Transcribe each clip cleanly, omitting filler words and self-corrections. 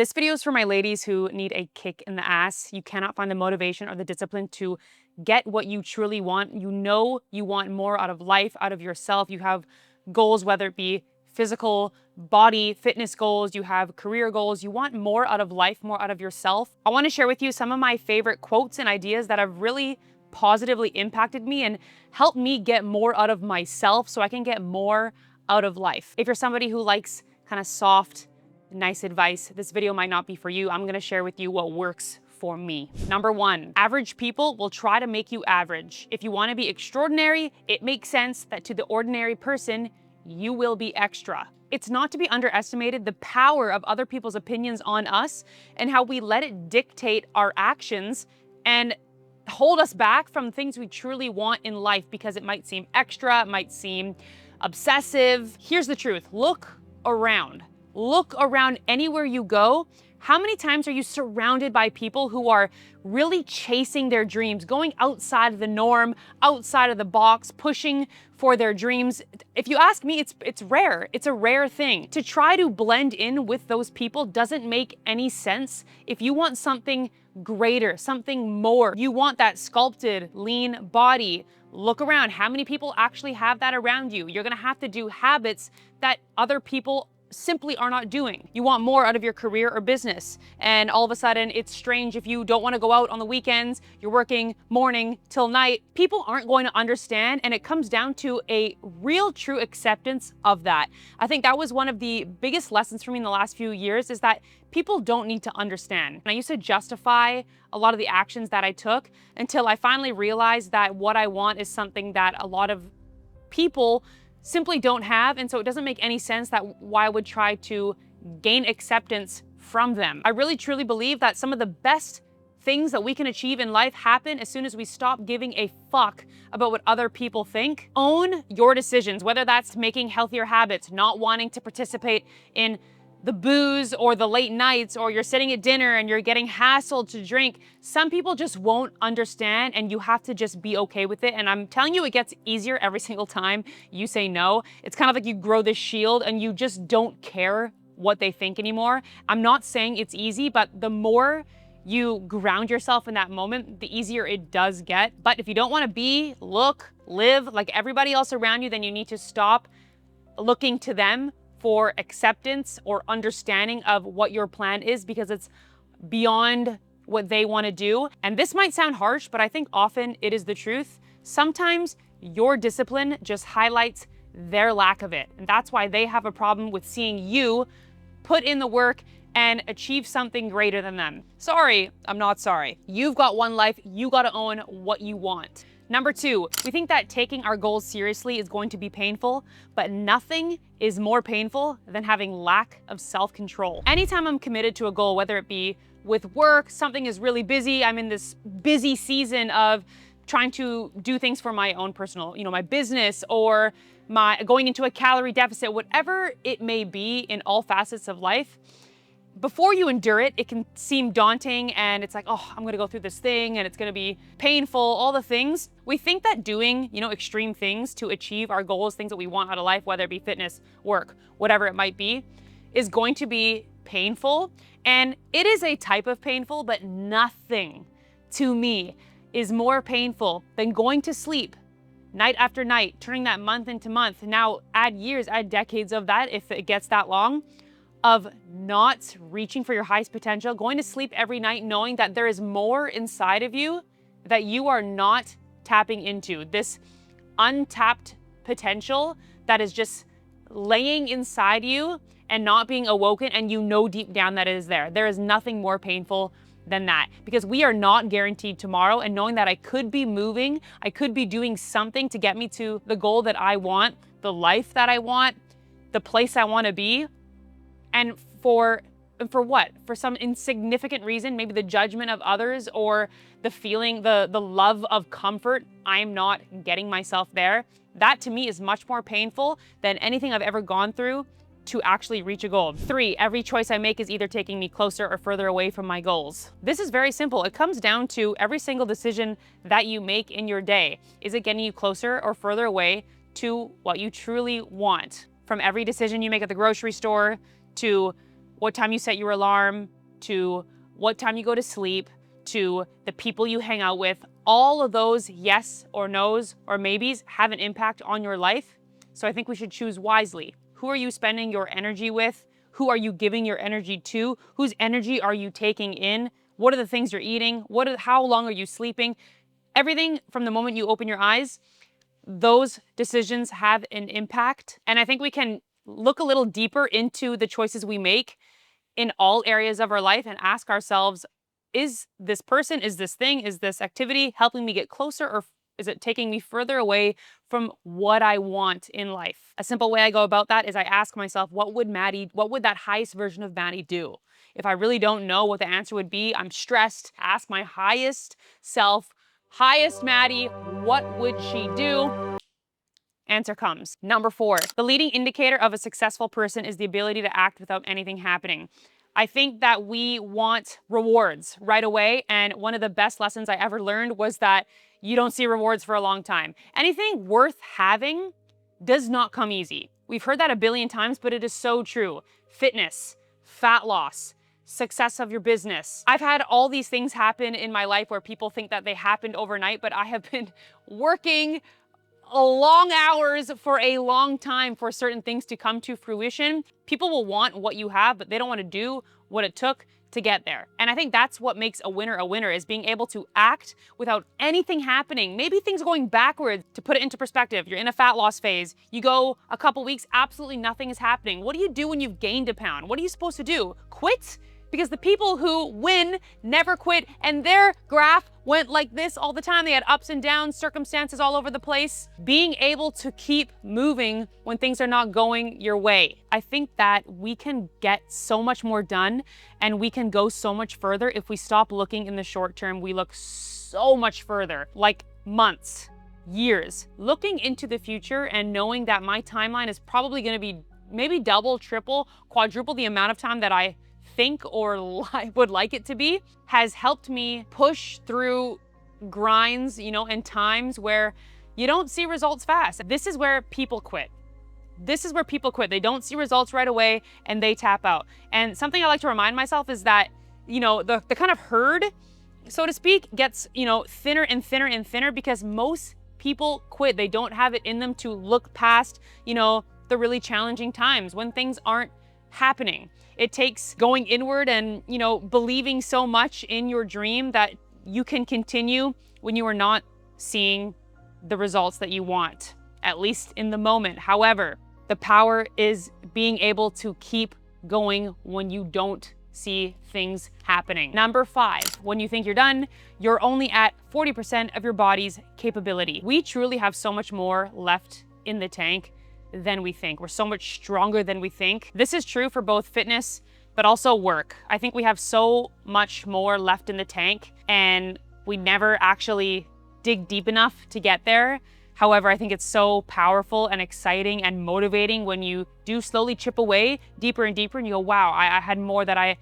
This video is for my ladies who need a kick in the ass. You cannot find the motivation or the discipline to get what you truly want. You know you want more out of life, out of yourself. You have goals, whether it be physical, body, fitness goals, you have career goals. You want more out of life, more out of yourself. I want to share with you some of my favorite quotes and ideas that have really positively impacted me and helped me get more out of myself so I can get more out of life. If you're somebody who likes kind of soft, nice advice, this video might not be for you. I'm gonna share with you what works for me. Number one, average people will try to make you average. If you wanna be extraordinary, it makes sense that to the ordinary person, you will be extra. It's not to be underestimated the power of other people's opinions on us and how we let it dictate our actions and hold us back from things we truly want in life because it might seem extra, it might seem obsessive. Here's the truth, look around. Look around anywhere you go. How many times are you surrounded by people who are really chasing their dreams, going outside of the norm, outside of the box, pushing for their dreams? If you ask me, it's rare. It's a rare thing. To try to blend in with those people doesn't make any sense. If you want something greater, something more, you want that sculpted, lean body, look around. How many people actually have that around you? You're gonna have to do habits that other people simply are not doing. You want more out of your career or business, and all of a sudden it's strange if you don't want to go out on the weekends, you're working morning till night. People aren't going to understand, and it comes down to a real true acceptance of that. I think that was one of the biggest lessons for me in the last few years, is that people don't need to understand. And I used to justify a lot of the actions that I took until I finally realized that what I want is something that a lot of people simply don't have, and so it doesn't make any sense that why I would try to gain acceptance from them. I really truly believe that some of the best things that we can achieve in life happen as soon as we stop giving a fuck about what other people think. Own your decisions, whether that's making healthier habits, not wanting to participate in the booze or the late nights, or you're sitting at dinner and you're getting hassled to drink. Some people just won't understand, and you have to just be okay with it. And I'm telling you, it gets easier every single time you say no. It's kind of like you grow this shield and you just don't care what they think anymore. I'm not saying it's easy, but the more you ground yourself in that moment, the easier it does get. But if you don't want to be, look, live like everybody else around you, then you need to stop looking to them for acceptance or understanding of what your plan is, because it's beyond what they want to do. And this might sound harsh, but I think often it is the truth. Sometimes your discipline just highlights their lack of it. And that's why they have a problem with seeing you put in the work and achieve something greater than them. Sorry, I'm not sorry. You've got one life, you got to own what you want. Number two, we think that taking our goals seriously is going to be painful, but nothing is more painful than having lack of self-control. Anytime I'm committed to a goal, whether it be with work, something is really busy, I'm in this busy season of trying to do things for my own personal, my business, or my going into a calorie deficit, whatever it may be in all facets of life. Before you endure it, it can seem daunting, and it's like, oh, I'm gonna go through this thing and it's gonna be painful, all the things. We think that doing, extreme things to achieve our goals, things that we want out of life, whether it be fitness, work, whatever it might be, is going to be painful. And it is a type of painful, but nothing to me is more painful than going to sleep night after night, turning that month into month. Now add years, add decades of that if it gets that long, of not reaching for your highest potential, going to sleep every night knowing that there is more inside of you that you are not tapping into. This untapped potential that is just laying inside you and not being awoken, and deep down that it is there. There is nothing more painful than that, because we are not guaranteed tomorrow, and knowing that I could be moving, I could be doing something to get me to the goal that I want, the life that I want, the place I want to be. And for what? For some insignificant reason, maybe the judgment of others or the feeling, the love of comfort, I'm not getting myself there. That to me is much more painful than anything I've ever gone through to actually reach a goal. 3, every choice I make is either taking me closer or further away from my goals. This is very simple. It comes down to every single decision that you make in your day. Is it getting you closer or further away to what you truly want? From every decision you make at the grocery store, to what time you set your alarm, to what time you go to sleep, to the people you hang out with, all of those yes or no's or maybes have an impact on your life. So I think we should choose wisely. Who are you spending your energy with? Who are you giving your energy to? Whose energy are you taking in? What are the things you're eating? How long are you sleeping? Everything from the moment you open your eyes, those decisions have an impact. And I think we can look a little deeper into the choices we make in all areas of our life and ask ourselves, is this person, is this thing, is this activity helping me get closer, or is it taking me further away from what I want in life? A simple way I go about that is I ask myself, what would that highest version of Maddie do? If I really don't know what the answer would be, I'm stressed, ask my highest self, highest Maddie, what would she do? Answer comes. Number 4, the leading indicator of a successful person is the ability to act without anything happening. I think that we want rewards right away, and one of the best lessons I ever learned was that you don't see rewards for a long time. Anything worth having does not come easy. We've heard that a billion times, but it is so true. Fitness, fat loss, success of your business. I've had all these things happen in my life where people think that they happened overnight, but I have been working long hours for a long time for certain things to come to fruition. People will want what you have, but they don't want to do what it took to get there. And I think that's what makes a winner, is being able to act without anything happening. Maybe things are going backwards. To put it into perspective, you're in a fat loss phase. You go a couple weeks, absolutely nothing is happening. What do you do when you've gained a pound? What are you supposed to do? Quit? Because the people who win never quit, and their graph went like this all the time. They had ups and downs, circumstances all over the place. Being able to keep moving when things are not going your way. I think that we can get so much more done and we can go so much further if we stop looking in the short term. We look so much further, like months, years. Looking into the future and knowing that my timeline is probably gonna be maybe double, triple, quadruple the amount of time that I think or would like it to be, has helped me push through grinds, and times where you don't see results fast. This is where people quit. This is where people quit. They don't see results right away and they tap out. And something I like to remind myself is that, the kind of herd, so to speak, gets, thinner and thinner and thinner because most people quit. They don't have it in them to look past, the really challenging times when things aren't happening. It takes going inward and, believing so much in your dream that you can continue when you are not seeing the results that you want, at least in the moment. However, the power is being able to keep going when you don't see things happening. Number 5, when you think you're done, you're only at 40% of your body's capability. We truly have so much more left in the tank than we think. We're so much stronger than we think. This is true for both fitness, but also work. I think we have so much more left in the tank and we never actually dig deep enough to get there. However, I think it's so powerful and exciting and motivating when you do slowly chip away deeper and deeper and you go, wow, I had more that I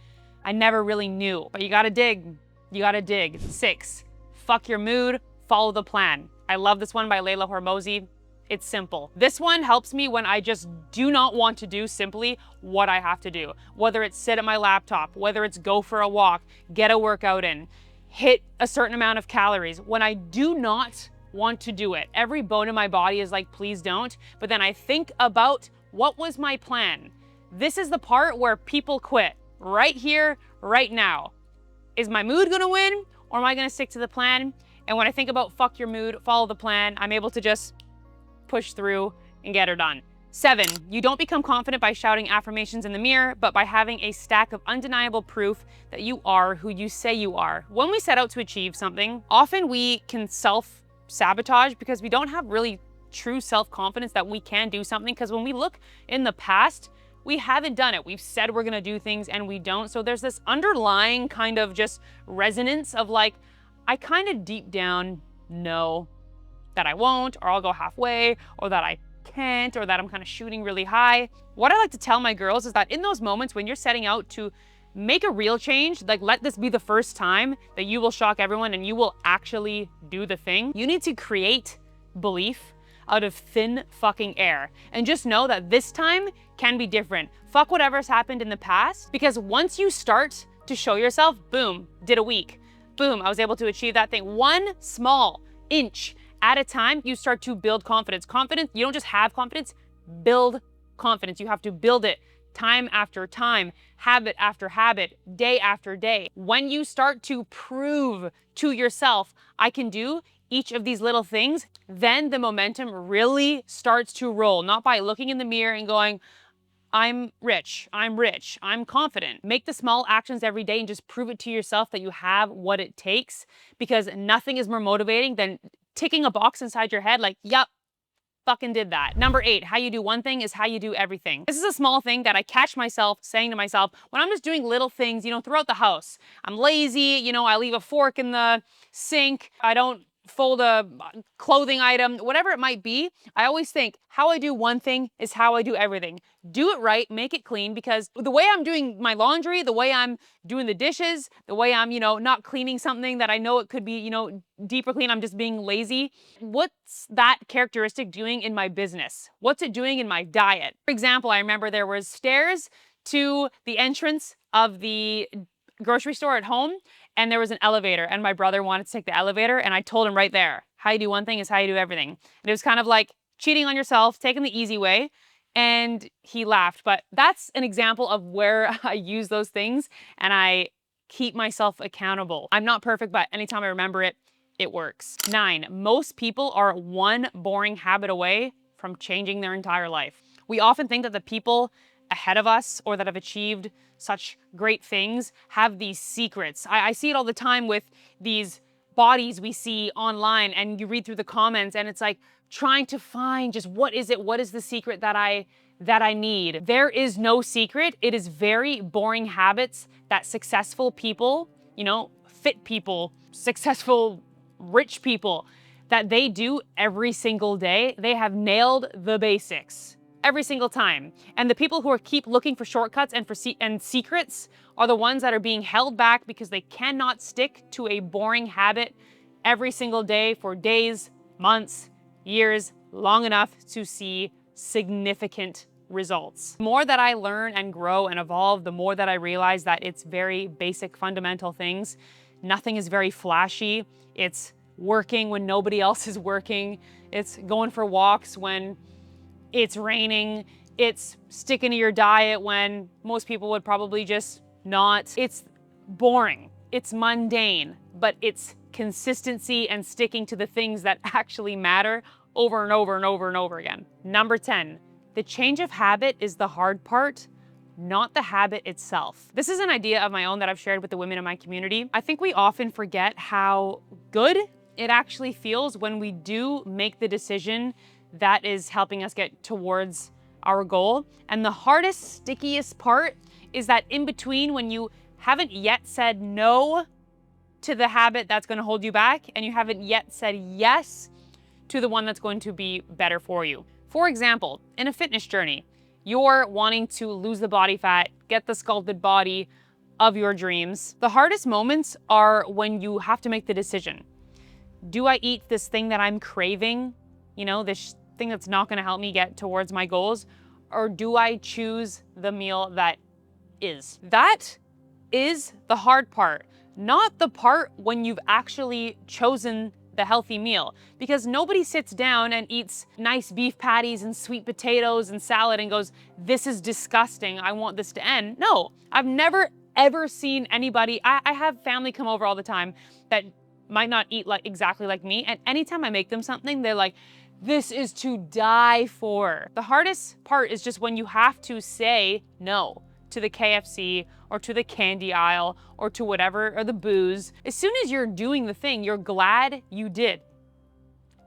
never really knew. But you gotta dig, you gotta dig. 6, fuck your mood, follow the plan. I love this one by Leila Hormozi. It's simple. This one helps me when I just do not want to do simply what I have to do. Whether it's sit at my laptop, whether it's go for a walk, get a workout in, hit a certain amount of calories. When I do not want to do it, every bone in my body is like, please don't. But then I think about what was my plan. This is the part where people quit. Right here, right now. Is my mood gonna win or am I gonna stick to the plan? And when I think about fuck your mood, follow the plan, I'm able to just push through and get her done. 7, you don't become confident by shouting affirmations in the mirror, but by having a stack of undeniable proof that you are who you say you are. When we set out to achieve something, often we can self-sabotage because we don't have really true self-confidence that we can do something, because when we look in the past, we haven't done it. We've said we're gonna do things and we don't. So there's this underlying kind of just resonance of like, I kind of deep down know that I won't, or I'll go halfway, or that I can't, or that I'm kind of shooting really high. What I like to tell my girls is that in those moments when you're setting out to make a real change, like let this be the first time that you will shock everyone and you will actually do the thing, you need to create belief. out of thin fucking air. And just know that this time can be different. Fuck whatever's happened in the past, because once you start to show yourself, boom, did a week. Boom, I was able to achieve that thing. One small inch at a time, you start to build confidence. Confidence, you don't just have confidence, build confidence. You have to build it time after time, habit after habit, day after day. When you start to prove to yourself, I can do each of these little things, then the momentum really starts to roll. Not by looking in the mirror and going, I'm rich, I'm confident. Make the small actions every day and just prove it to yourself that you have what it takes, because nothing is more motivating than ticking a box inside your head like, yup, fucking did that. Number 8, how you do one thing is how you do everything. This is a small thing that I catch myself saying to myself when I'm just doing little things, throughout the house. I'm lazy, I leave a fork in the sink, I don't fold a clothing item, whatever it might be. I always think how I do one thing is how I do everything. Do it right, make it clean, because the way I'm doing my laundry, the way I'm doing the dishes, the way I'm, not cleaning something that I know it could be, deeper clean, I'm just being lazy. What's that characteristic doing in my business? What's it doing in my diet? For example, I remember there was stairs to the entrance of the grocery store at home, and there was an elevator, and my brother wanted to take the elevator, and I told him right there, how you do one thing is how you do everything. And it was kind of like cheating on yourself, taking the easy way, and he laughed. But that's an example of where I use those things and I keep myself accountable. I'm not perfect, but anytime I remember it, it works. 9, most people are one boring habit away from changing their entire life. We often think that the people ahead of us or that have achieved such great things have these secrets. I see it all the time with these bodies we see online, and you read through the comments and it's like trying to find just what is the secret that I need. There is no secret. It is very boring habits that successful people, fit people, successful rich people, that they do every single day. They have nailed the basics every single time. And the people who keep looking for shortcuts and secrets are the ones that are being held back because they cannot stick to a boring habit every single day for days, months, years, long enough to see significant results. The more that I learn and grow and evolve, the more that I realize that it's very basic, fundamental things. Nothing is very flashy. It's working when nobody else is working. It's going for walks when it's raining. It's sticking to your diet when most people would probably just not. It's boring. It's mundane, but it's consistency and sticking to the things that actually matter over and over and over and over again. Number 10, the change of habit is the hard part, not the habit itself. This is an idea of my own that I've shared with the women in my community. I think we often forget how good it actually feels when we do make the decision that is helping us get towards our goal. And the hardest, stickiest part is that in between, when you haven't yet said no to the habit that's going to hold you back, and you haven't yet said yes to the one that's going to be better for you. For example, in a fitness journey, you're wanting to lose the body fat, get the sculpted body of your dreams. The hardest moments are when you have to make the decision. Do I eat this thing that I'm craving? This thing that's not going to help me get towards my goals, or do I choose the meal that is? That is the hard part, not the part when you've actually chosen the healthy meal, because nobody sits down and eats nice beef patties and sweet potatoes and salad and goes, this is disgusting, I want this to end. No, I've never ever seen anybody. I have family come over all the time that might not eat exactly like me, and anytime I make them something, they're like, this is to die for. The hardest part is just when you have to say no to the KFC or to the candy aisle or to whatever, or the booze. As soon as you're doing the thing, you're glad you did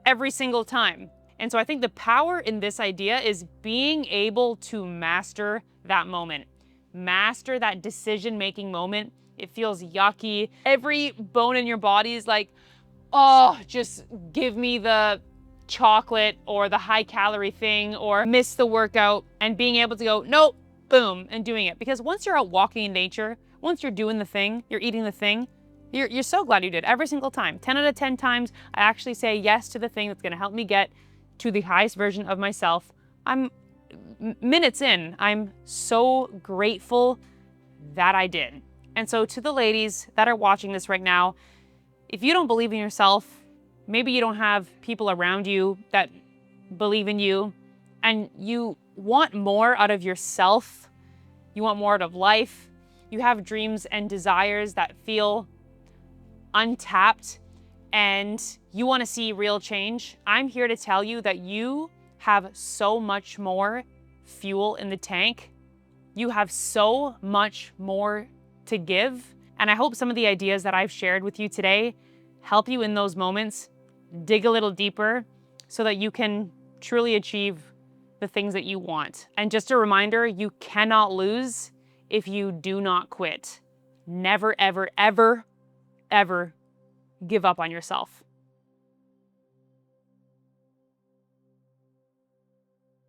every single time. And so I think the power in this idea is being able to master that moment, master that decision-making moment. It feels yucky. Every bone in your body is like, oh, just give me the chocolate or the high calorie thing, or miss the workout, and being able to go, nope, boom, and doing it. Because once you're out walking in nature, once you're doing the thing, you're eating the thing, you're so glad you did every single time. 10 out of 10 times, I actually say yes to the thing that's gonna help me get to the highest version of myself. I'm minutes in. I'm so grateful that I did. And so to the ladies that are watching this right now, if you don't believe in yourself, maybe you don't have people around you that believe in you, and you want more out of yourself, you want more out of life, you have dreams and desires that feel untapped, and you want to see real change, I'm here to tell you that you have so much more fuel in the tank. You have so much more to give. And I hope some of the ideas that I've shared with you today help you in those moments dig a little deeper so that you can truly achieve the things that you want. And just a reminder, you cannot lose if you do not quit. Never, ever, ever, ever give up on yourself.